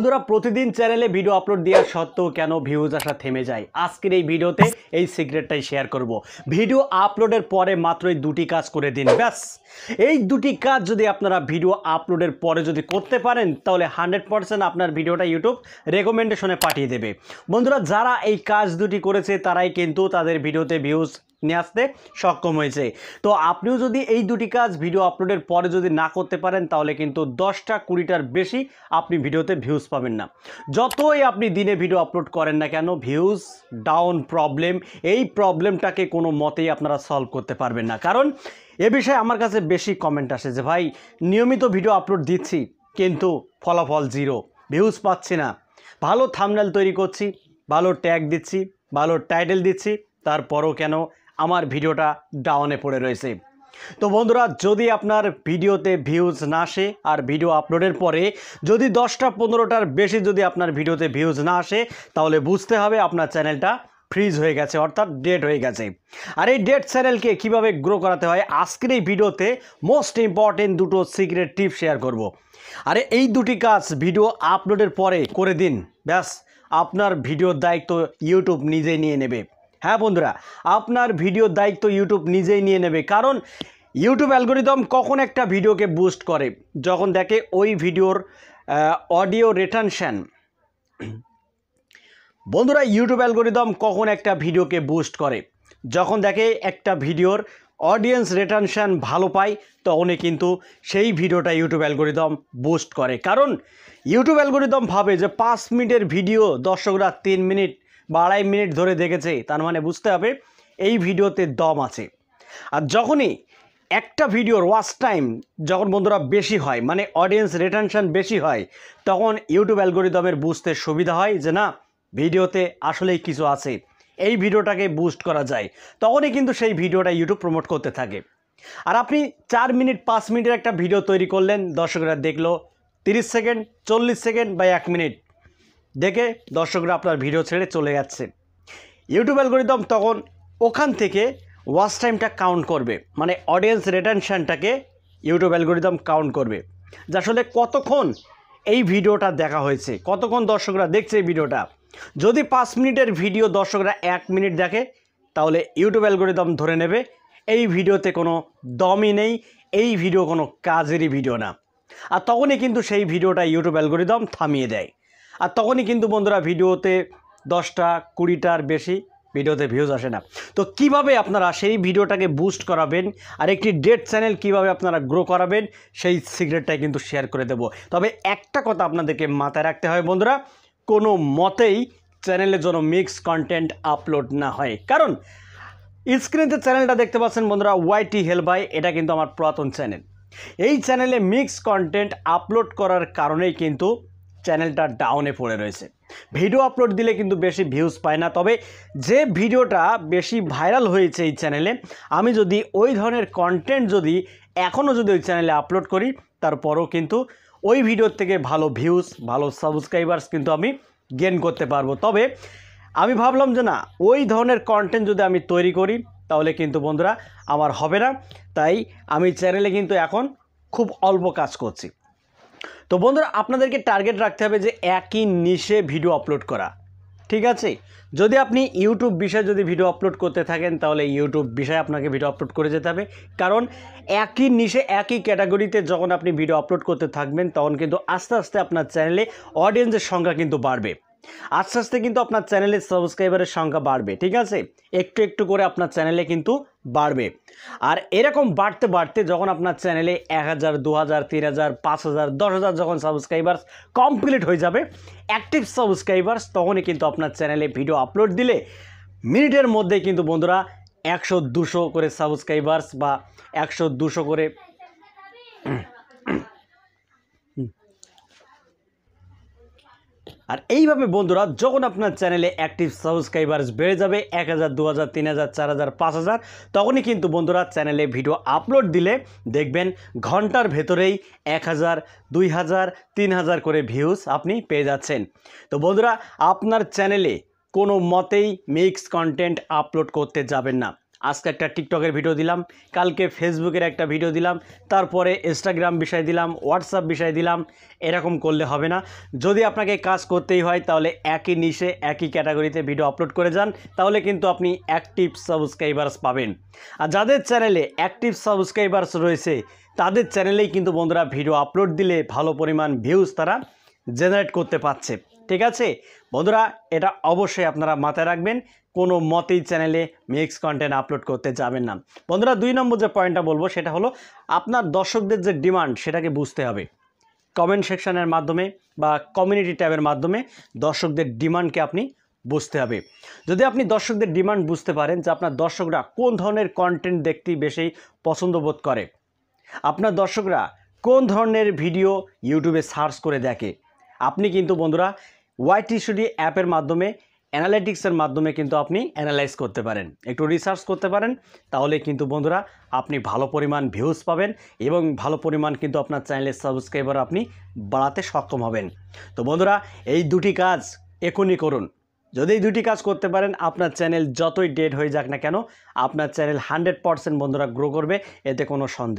বন্ধুরা প্রতিদিন চ্যানেলে ভিডিও আপলোড দেওয়া সত্ত্বেও কেন ভিউজ আসা থেমে যায়, আজকের এই ভিডিওতে এই সিক্রেটটাই শেয়ার করব। ভিডিও আপলোডের পরে মাত্রই দুটি কাজ করে দিন, ব্যাস। এই দুটি কাজ যদি আপনারা ভিডিও আপলোডের পরে যদি করতে পারেন তাহলে 100% আপনার ভিডিওটা ইউটিউব রেকমেন্ডেশনে পাঠিয়ে দেবে। বন্ধুরা যারা এই কাজ দুটি করেছে তারাই কিন্তু তাদের ভিডিওতে ভিউজ নিয়ে আসতে সক্ষম হয়েছে। তো আপনিও যদি এই দুটি কাজ ভিডিও আপলোডের পরে যদি না করতে পারেন তাহলে কিন্তু 10টা 20টার বেশি আপনি ভিডিওতে ভিউজ পাবেন না। যতই আপনি দিনে ভিডিও আপলোড করেন না কেন, ভিউজ ডাউন প্রবলেম, এই প্রবলেমটাকে কোনো মতেই আপনারা সলভ করতে পারবেন না। কারণ এ বিষয়ে আমার কাছে বেশি কমেন্ট আসে যে ভাই নিয়মিত ভিডিও আপলোড দিচ্ছি কিন্তু ফলাফল জিরো, ভিউজ পাচ্ছি না, ভালো থাম্বনেল তৈরি করছি, ভালো ট্যাগ দিচ্ছি, ভালো টাইটেল দিচ্ছি, তারপরও কেন আমার ভিডিওটা ডাউনে পড়ে রয়েছে। তো বন্ধুরা যদি আপনার ভিডিওতে ভিউজ না আসে আর ভিডিও আপলোডের পরে যদি 10টা 15টার বেশি যদি আপনার ভিডিওতে ভিউজ না আসে তাহলে বুঝতে হবে আপনার চ্যানেলটা ফ্রিজ হয়ে গেছে, অর্থাৎ ডেড হয়ে গেছে। আর এই ডেড চ্যানেলকে কিভাবে গ্রো করাতে হয় আজকের এই ভিডিওতে মোস্ট ইম্পর্টেন্ট দুটো সিক্রেট টিপ শেয়ার করব। আর এই দুটি কাজ ভিডিও আপলোডের পরে করে দিন, ব্যাস আপনার ভিডিওর দায়িত্ব ইউটিউব নিজেই নিয়ে নেবে। হ্যাঁ বন্ধুরা, আপনার ভিডিওর দায়িত্ব ইউটিউব নিজেই নিয়ে নেবে। কারণ ইউটিউব অ্যালগরিদম কখন একটা ভিডিওকে বুস্ট করে, যখন দেখে ওই ভিডিওর অডিও রিটেনশন। বন্ধুরা ইউটিউব অ্যালগরিদম কখন একটা ভিডিওকে বুস্ট করে, যখন দেখে একটা ভিডিওর অডিয়েন্স রিটেনশন ভালো পায় তখনই কিন্তু সেই ভিডিওটা ইউটিউব অ্যালগরিদম বুস্ট করে। কারণ ইউটিউব অ্যালগরিদম ভাবে যে 5 মিনিটের ভিডিও দর্শকরা 3 মিনিট বা 2.5 মিনিট ধরে দেখেছে, তার মানে বুঝতে হবে এই ভিডিওতে দম আছে। আর যখনই একটা ভিডিওর ওয়াচ টাইম যখন বন্ধুরা বেশি হয়, মানে অডিয়েন্স রিটেনশন বেশি হয়, তখন ইউটিউব অ্যালগরিদমের বুঝতে সুবিধা হয় যে না ভিডিওতে আসলেই কিছু আছে, এই ভিডিওটাকে বুস্ট করা যায়, তখনই কিন্তু সেই ভিডিওটা ইউটিউব প্রমোট করতে থাকে। আর আপনি 4 মিনিট 5 মিনিটের একটা ভিডিও তৈরি করলেন, দর্শকরা দেখলো 30 সেকেন্ড 40 সেকেন্ড বা 1 মিনিট দেখে দর্শকরা আপনার ভিডিও ছেড়ে চলে যাচ্ছে। ইউটিউব অ্যালগরিদম তখন ওখান থেকে ওয়াচ টাইমটা কাউন্ট করবে, মানে অডিয়েন্স রিটেনশনটাকে ইউটিউব অ্যালগরিদম কাউন্ট করবে যে আসলে কতক্ষণ এই ভিডিওটা দেখা হয়েছে, কতক্ষণ দর্শকরা দেখছে এই ভিডিওটা। যদি 5 মিনিটের ভিডিও দর্শকরা 1 মিনিট দেখে তাহলে ইউটিউব অ্যালগরিদম ধরে নেবে এই ভিডিওতে কোনো দমই নেই, এই ভিডিও কোনো কাজেরই ভিডিও না। আর তখনই কিন্তু সেই ভিডিওটা ইউটিউব অ্যালগরিদম থামিয়ে দেয়। আর তখনই কিন্তু বন্ধুরা ভিডিওতে 10টা 20টার বেশি ভিডিওতে ভিউজ আসে না। তো কিভাবে আপনারা সেই ভিডিওটাকে বুস্ট করাবেন আর একটি ডেড চ্যানেল কিভাবে আপনারা গ্রো করাবেন সেই সিক্রেটটাই কিন্তু শেয়ার করে দেব। তবে একটা কথা আপনাদেরকে মাথায় রাখতে হয় বন্ধুরা, কোনো মতেই চ্যানেলের জন্য মিক্স কন্টেন্ট আপলোড না হয়। কারণ স্ক্রিনে চ্যানেলটা দেখতে পাচ্ছেন বন্ধুরা, ওয়াইটি হেল্প বাই, এটা কিন্তু আমার পুরাতন চ্যানেল। এই চ্যানেলে মিক্স কন্টেন্ট আপলোড করার কারণেই কিন্তু চ্যানেলটা ডাউনে পড়ে রয়েছে। ভিডিও আপলোড দিলে কিন্তু বেশি ভিউজ পায় না। তবে যে ভিডিওটা বেশি ভাইরাল হয়েছে এই চ্যানেলে, আমি যদি ওই ধরনের কন্টেন্ট যদি এখনও যদি ওই চ্যানেলে আপলোড করি তারপরও কিন্তু ওই ভিডিওর থেকে ভালো ভিউজ ভালো সাবস্ক্রাইবার্স কিন্তু আমি গেইন করতে পারবো। তবে আমি ভাবলাম যে না, ওই ধরনের কন্টেন্ট যদি আমি তৈরি করি তাহলে কিন্তু বন্ধুরা আমার হবে না, তাই আমি চ্যানেলে কিন্তু এখন খুব অল্প কাজ করছি। তো বন্ধুরা আপনাদেরকে টার্গেট রাখতে হবে যে একই নিশে ভিডিও আপলোড করা, ঠিক আছে? যদি আপনি ইউটিউব বিষয়ে যদি ভিডিও আপলোড করতে থাকেন তাহলে ইউটিউব বিষয়ে আপনাকে ভিডিও আপলোড করে যেতে হবে। কারণ একই নিশে একই ক্যাটাগরিতে যখন আপনি ভিডিও আপলোড করতে থাকবেন তখন কিন্তু আস্তে আস্তে আপনার চ্যানেলে অডিয়েন্সের সংখ্যা কিন্তু বাড়বে, আস্তে আস্তে কিন্তু আপনার চ্যানেলের সাবস্ক্রাইবারের সংখ্যা বাড়বে, ঠিক আছে? একটু একটু করে আপনার চ্যানেলে কিন্তু বাড়বে। আর এরকম বাড়তে বাড়তে যখন আপনার চ্যানেলে 1000 2000 3000 5000 10000 যখন সাবস্ক্রাইবার্স কমপ্লিট হয়ে যাবে, অ্যাক্টিভ সাবস্ক্রাইবার্স, তখনই কিন্তু আপনার চ্যানেলে ভিডিও আপলোড দিলে মিনিটের মধ্যেই কিন্তু বন্ধুরা 100-200 করে সাবস্ক্রাইবার্স বা 100-200 করে আর এইভাবে বন্ধুরা যখন আপনার চ্যানেলে অ্যাক্টিভ সাবস্ক্রাইবার্স বেড়ে যাবে 1000 2000 3000 4000 5000, তখনই কিন্তু বন্ধুরা চ্যানেলে ভিডিও আপলোড দিলে দেখবেন ঘন্টার ভেতরেই 1000 2000 3000 করে ভিউজ আপনি পেয়ে যাচ্ছেন। তো বন্ধুরা আপনার চ্যানেলে কোনো মতেই মিক্স কন্টেন্ট আপলোড করতে যাবেন না। আজকে একটা টিকটকের ভিডিও দিলাম, কালকে ফেসবুকের একটা ভিডিও দিলাম, তারপরে ইনস্টাগ্রাম বিষয় দিলাম, হোয়াটসঅ্যাপ বিষয় দিলাম। এরকম করলে হবে না। যদি আপনাকে কাজ করতেই হয় তাহলে একই নিশে একই ক্যাটাগরিতে ভিডিও আপলোড করে যান, তাহলে কিন্তু আপনি অ্যাক্টিভ সাবস্ক্রাইবার্স পাবেন। আর যাদের চ্যানেলে অ্যাক্টিভ সাবস্ক্রাইবার্স রয়েছে তাদের চ্যানেলেই কিন্তু বন্ধুরা ভিডিও আপলোড দিলে ভালো পরিমাণ ভিউজ তারা জেনারেট করতে পারছে। ঠিক আছে বন্ধুরা, এটা অবশ্যই আপনারা মাথায় রাখবেন, কোনো মতেই চ্যানেলে মিক্স কন্টেন্ট আপলোড করতে যাবেন না। বন্ধুরা 2 নম্বর যে পয়েন্টটা বলবো সেটা হলো আপনার দর্শকদের যে ডিমান্ড সেটাকে বুঝতে হবে। কমেন্ট সেকশনের মাধ্যমে বা কমিউনিটি ট্যাবের মাধ্যমে দর্শকদের ডিমান্ডকে আপনি বুঝতে হবে। যদি আপনি দর্শকদের ডিমান্ড বুঝতে পারেন যে আপনার দর্শকরা কোন ধরনের কন্টেন্ট দেখতে বেশি পছন্দ বোধ করে, আপনার দর্শকরা কোন ধরনের ভিডিও ইউটিউবে সার্চ করে দেখে, আপনি কিন্তু বন্ধুরা ওয়াইটি স্টুডিও অ্যাপের মাধ্যমে অ্যানালিটিক্সের মাধ্যমে কিন্তু আপনি অ্যানালাইজ করতে পারেন, একটু রিসার্চ করতে পারেন। তাহলে কিন্তু বন্ধুরা আপনি ভালো পরিমাণ ভিউজ পাবেন এবং ভালো পরিমাণ কিন্তু আপনার চ্যানেলের সাবস্ক্রাইবার আপনি বাড়াতে সক্ষম হবেন। তো বন্ধুরা এই দুটি কাজ এখনই করুন। যদি এই দুটি কাজ করতে পারেন আপনার চ্যানেল যতই ডেড হয়ে যাক না কেন, আপনার চ্যানেল 100% বন্ধুরা গ্রো করবে, এতে কোনো সন্দেহ